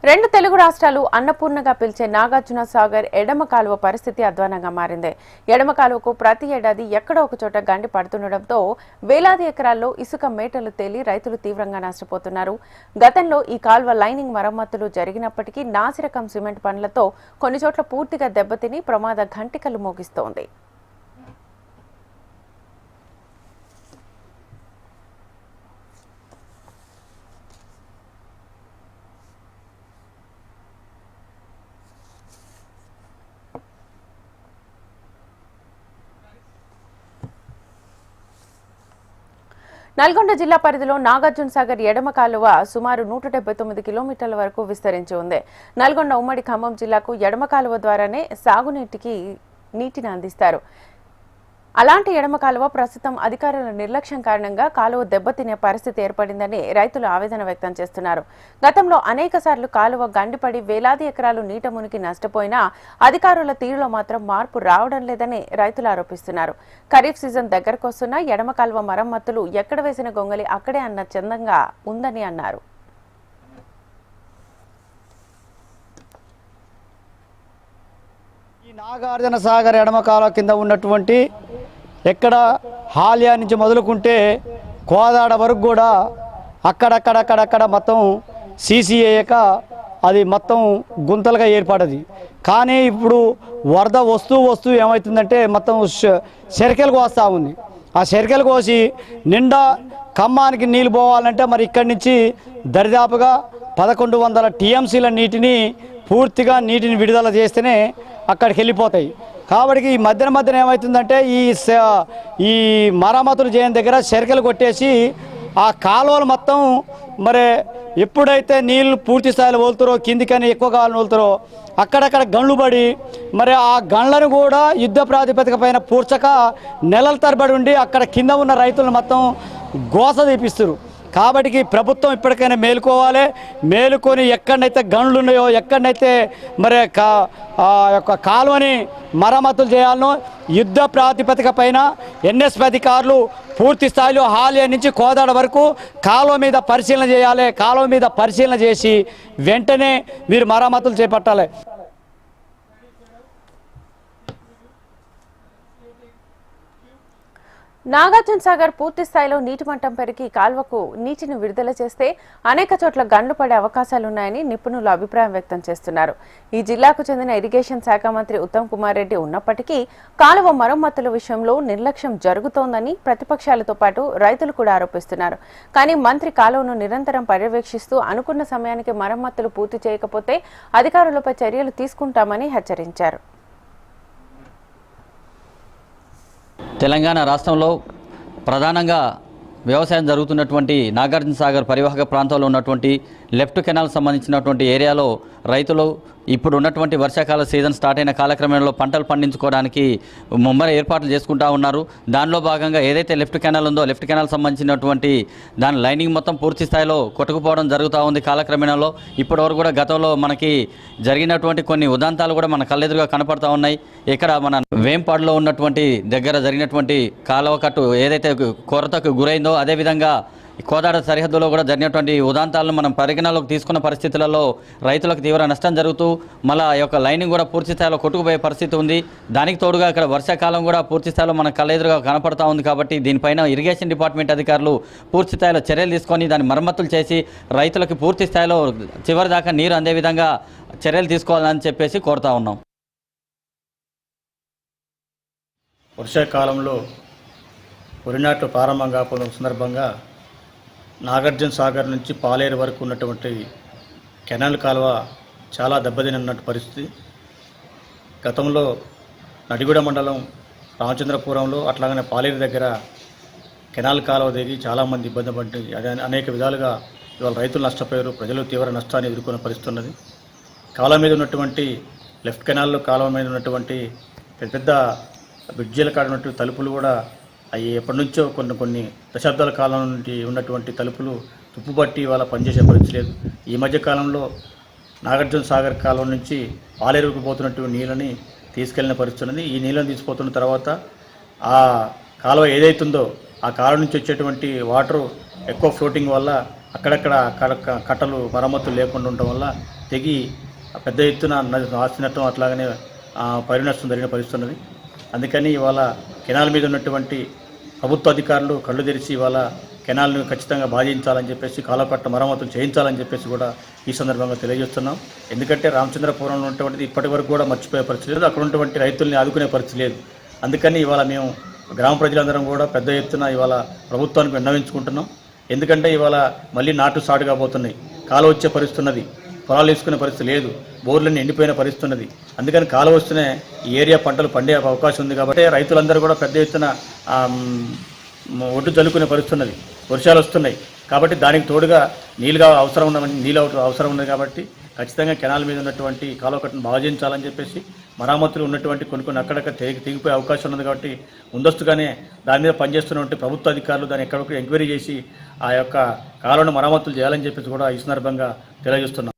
రెండు తెలుగు రాష్ట్రాలు అన్నపూర్ణగా పిలిచే నాగార్జున సాగర్ ఎడమ కాలువ పరిస్థితి అధ్వానంగా మారింది. ఎడమ కాలువకు ప్రతి ఏడాది ఎక్కడో ఒక చోట గండి పడుతుండటంతో వేలాది ఎకరాల్లో ఇసుక మేటలు తేలి రైతులు తీవ్రంగా నష్టపోతున్నారు. గతంలో ఈ కాలువ లైనింగ్ మరమ్మతులు జరిగినప్పటికీ నాసిరకం సిమెంట్ పనులతో కొన్ని చోట్ల పూర్తిగా దెబ్బతిని ప్రమాద ఘంటికలు మోగిస్తోంది. నల్గొండ జిల్లా పరిధిలో నాగార్జున సాగర్ ఎడమ కాలువ సుమారు 179 కిలోమీటర్ల వరకు విస్తరించి ఉంది. నల్గొండ ఉమ్మడి ఖమ్మం జిల్లాకు ఎడమ కాలువ ద్వారానే సాగునీటికి నీటిని అందిస్తారు. అలాంటి ఎడమ కాలువ ప్రస్తుతం అధికారుల నిర్లక్ష్యం కారణంగా కాలువ దెబ్బతినే పరిస్థితి ఏర్పడిందని రైతులు ఆవేదన వ్యక్తం చేస్తున్నారు. గతంలో అనేకసార్లు కాలువ గండిపడి వేలాది ఎకరాలు నీట మునిగి నష్టపోయినా అధికారుల తీరులో మాత్రం మార్పు రావడం లేదని రైతులు ఆరోపిస్తున్నారు. ఖరీఫ్ సీజన్ దగ్గరకొస్తున్నా ఎడమ కాలువ మరమ్మతులు ఎక్కడ వేసిన గొంగలి అక్కడే అన్న చందంగా ఉందని అన్నారు. ఈ నాగార్జున సాగర్ ఎడమ కాలువ కింద ఉన్నటువంటి ఎక్కడ హాలియా నుంచి మొదలుకుంటే కోదాడ వరకు కూడా అక్కడక్కడక్కడక్కడ మొత్తం సీసీ వేయక అది మొత్తం గుంతలుగా ఏర్పడది. కానీ ఇప్పుడు వరద వస్తూ ఏమవుతుందంటే మొత్తం చెరకలకు వస్తూ ఉంది. ఆ చెరకలు కోసి నిండా ఖమ్మానికి నీళ్ళు పోవాలంటే మరి ఇక్కడి నుంచి దరిదాపుగా 1100 టీఎంసీల నీటిని పూర్తిగా నీటిని విడుదల చేస్తేనే అక్కడికి వెళ్ళిపోతాయి. కాబట్టి ఈ మధ్యన ఏమవుతుందంటే ఈ మరమ్మతులు చేయని దగ్గర చెరకలు కొట్టేసి ఆ కాలువలు మొత్తం మరి ఎప్పుడైతే నీళ్ళు పూర్తి స్థాయిలో వదులుతారో కిందికని ఎక్కువ కావాలని వదులుతారో అక్కడక్కడ గండ్లు పడి మరి ఆ గండ్లను కూడా యుద్ధ ప్రాతిపదిక పైన పూడ్చక నెలల తరబడి ఉండి అక్కడ కింద ఉన్న రైతులను మొత్తం గోస తీపిస్తారు. కాబట్టి ప్రభుత్వం ఇప్పటికైనా మేలుకోవాలి. మేలుకొని ఎక్కడైతే గనులు ఉన్నాయో ఎక్కడైతే మరి యొక్క కాలువని మరమ్మతులు చేయాలనో యుద్ధ ప్రాతిపదిక పైన ఎన్ఎస్పి అధికారులు పూర్తి స్థాయిలో హాలియా నుంచి కోదాడ వరకు కాలువ మీద పరిశీలన చేయాలి. కాలువ మీద పరిశీలన చేసి వెంటనే మీరు మరమ్మతులు చేపట్టాలి. నాగార్జున సాగర్ పూర్తి స్థాయిలో నీటి మట్టం పెరిగి కాల్వకు నీటిని విడుదల చేస్తే అనేక చోట్ల గండ్లు పడే అవకాశాలున్నాయని నిపుణులు అభిప్రాయం వ్యక్తం చేస్తున్నారు. ఈ జిల్లాకు చెందిన ఇరిగేషన్ శాఖ మంత్రి ఉత్తమ్ కుమార్ రెడ్డి ఉన్నప్పటికీ కాలువ మరమ్మతుల విషయంలో నిర్లక్ష్యం జరుగుతోందని ప్రతిపక్షాలతో పాటు రైతులు కూడా ఆరోపిస్తున్నారు. కానీ మంత్రి కాలువను నిరంతరం పర్యవేక్షిస్తూ అనుకున్న సమయానికి మరమ్మతులు పూర్తి చేయకపోతే అధికారులపై చర్యలు తీసుకుంటామని హెచ్చరించారు. తెలంగాణ రాష్ట్రంలో ప్రధానంగా వ్యవసాయం జరుగుతున్నటువంటి నాగార్జున సాగర్ పరివాహక ప్రాంతంలో ఉన్నటువంటి లెఫ్ట్ కెనాల్ సంబంధించినటువంటి ఏరియాలో రైతులు ఇప్పుడు ఉన్నటువంటి వర్షాకాల సీజన్ స్టార్ట్ అయిన కాలక్రమంలో పంటలు పండించుకోవడానికి ముమ్మర ఏర్పాట్లు చేసుకుంటూ ఉన్నారు. దానిలో భాగంగా ఏదైతే లెఫ్ట్ కెనాల్ ఉందో లెఫ్ట్ కెనాల్ సంబంధించినటువంటి దాని లైనింగ్ మొత్తం పూర్తి స్థాయిలో కొట్టుకుపోవడం జరుగుతూ ఉంది. కాలక్రమేణలో ఇప్పటివరకు కూడా గతంలో మనకి జరిగినటువంటి కొన్ని ఉదాంతాలు కూడా మన కళ్ళెదురుగా కనపడతా ఉన్నాయి. ఇక్కడ మన వేంపాడులో ఉన్నటువంటి దగ్గర జరిగినటువంటి కాలువ కట్టు ఏదైతే కొరతకు గురైందో అదేవిధంగా కోదాడ సరిహద్దులో కూడా జరిగినటువంటి ఉదాంతాలను మనం పరిగణలోకి తీసుకున్న పరిస్థితులలో రైతులకు తీవ్ర నష్టం జరుగుతూ మళ్ళీ ఈ యొక్క లైనింగ్ కూడా పూర్తి స్థాయిలో కొట్టుకుపోయే పరిస్థితి ఉంది. దానికి తోడుగా ఇక్కడ వర్షాకాలం కూడా పూర్తి స్థాయిలో మన కళ్ళెదురుగా కనపడతా ఉంది. కాబట్టి దీనిపైన ఇరిగేషన్ డిపార్ట్మెంట్ అధికారులు పూర్తి స్థాయిలో చర్యలు తీసుకొని దాన్ని మరమ్మతులు చేసి రైతులకు పూర్తి స్థాయిలో చివరి దాకా నీరు అందే విధంగా చర్యలు తీసుకోవాలని చెప్పేసి కోరుతా ఉన్నాం. వర్షాకాలంలో వరి నాట్లు ప్రారంభం కాకపోవడం సందర్భంగా నాగార్జున సాగర్ నుంచి పాలేరు వరకు ఉన్నటువంటి కెనాల్ కాలువ చాలా దెబ్బతిన్నట్టు పరిస్థితి. గతంలో నడిగూడ మండలం రామచంద్రపురంలో అట్లాగనే పాలేరు దగ్గర కెనాల్ కాలువ దిగి చాలామంది ఇబ్బంది పడి అనేక విధాలుగా ఇవాళ రైతులు నష్టపోయారు. ప్రజలు తీవ్ర నష్టాన్ని ఎదుర్కొనే పరిస్థితి ఉన్నది. కాలువ మీద ఉన్నటువంటి లెఫ్ట్ కెనాల్లో కాలువ మీద ఉన్నటువంటి పెద్ద బ్రిడ్జీల కాడ ఉన్నటువంటి తలుపులు కూడా అవి ఎప్పటి నుంచో కొన్ని దశాబ్దాల కాలం నుండి ఉన్నటువంటి తలుపులు తుప్పుపట్టి వాళ్ళ పనిచేసే పరిస్థితి లేదు. ఈ మధ్య కాలంలో నాగార్జున సాగర్ కాలువ నుంచి పాలేరుకు పోతున్నటువంటి నీళ్ళని తీసుకెళ్లిన పరిస్థితి ఉన్నది. ఈ నీళ్ళని తీసుకుపోతున్న తర్వాత ఆ కాలువ ఏదైతుందో ఆ కాలువ నుంచి వచ్చేటువంటి వాటరు ఎక్కువ ఫ్లోటింగ్ వల్ల అక్కడక్కడ కట్టలు మరమ్మతులు లేకుండా ఉండటం వల్ల తెగి పెద్ద ఎత్తున ఆస్తి నష్టం అట్లాగనే పైరు నష్టం జరిగిన పరిస్థితి ఉన్నది. అందుకని ఇవాళ కెనాల్ మీద ఉన్నటువంటి ప్రభుత్వ అధికారులు కళ్ళు తెరిచి ఇవాళ కెనాల్ను ఖచ్చితంగా బాధించాలని చెప్పేసి కాలకట్ట మరమ్మతులు చేయించాలని చెప్పేసి కూడా ఈ సందర్భంగా తెలియజేస్తున్నాం. ఎందుకంటే రామచంద్రపురంలో ఉన్నటువంటిది ఇప్పటి వరకు కూడా మర్చిపోయే పరిస్థితి లేదు, అక్కడ ఉన్నటువంటి రైతుల్ని ఆదుకునే పరిస్థితి లేదు. అందుకని ఇవాళ మేము గ్రామ ప్రజలందరం కూడా పెద్ద ఎత్తున ఇవాళ ప్రభుత్వానికి విన్నవించుకుంటున్నాం. ఎందుకంటే ఇవాళ మళ్ళీ నాటు సాడు కాబోతున్నాయి, కాలువ వచ్చే పరిస్థితి ఉన్నది, పొలాలు వేసుకునే పరిస్థితి లేదు, బోర్లన్నీ ఎండిపోయిన పరిస్థితి ఉన్నది. అందుకని కాలువ వస్తేనే ఈ ఏరియా పంటలు పండే అవకాశం ఉంది. కాబట్టి రైతులందరూ కూడా పెద్ద ఎత్తున ఒడ్డు చల్లుకునే పరిస్థితి ఉన్నది, వర్షాలు వస్తున్నాయి. కాబట్టి దానికి తోడుగా నీళ్ళు అవసరం ఉన్నది. కాబట్టి ఖచ్చితంగా కెనాల్ మీద ఉన్నటువంటి కాలువ కట్టను బాగు చేయించాలని చెప్పేసి మరామతులు ఉన్నటువంటి కొన్ని అక్కడక్కడ తెగిపోయే అవకాశం ఉన్నది. కాబట్టి ముందస్తుగానే దాని మీద పనిచేస్తున్నటువంటి ప్రభుత్వ అధికారులు దాన్ని ఎక్కడొక్కడ ఎంక్వైరీ చేసి ఆ యొక్క కాలువను మరామతులు చేయాలని చెప్పేసి కూడా ఈ సందర్భంగా తెలియజేస్తున్నాం.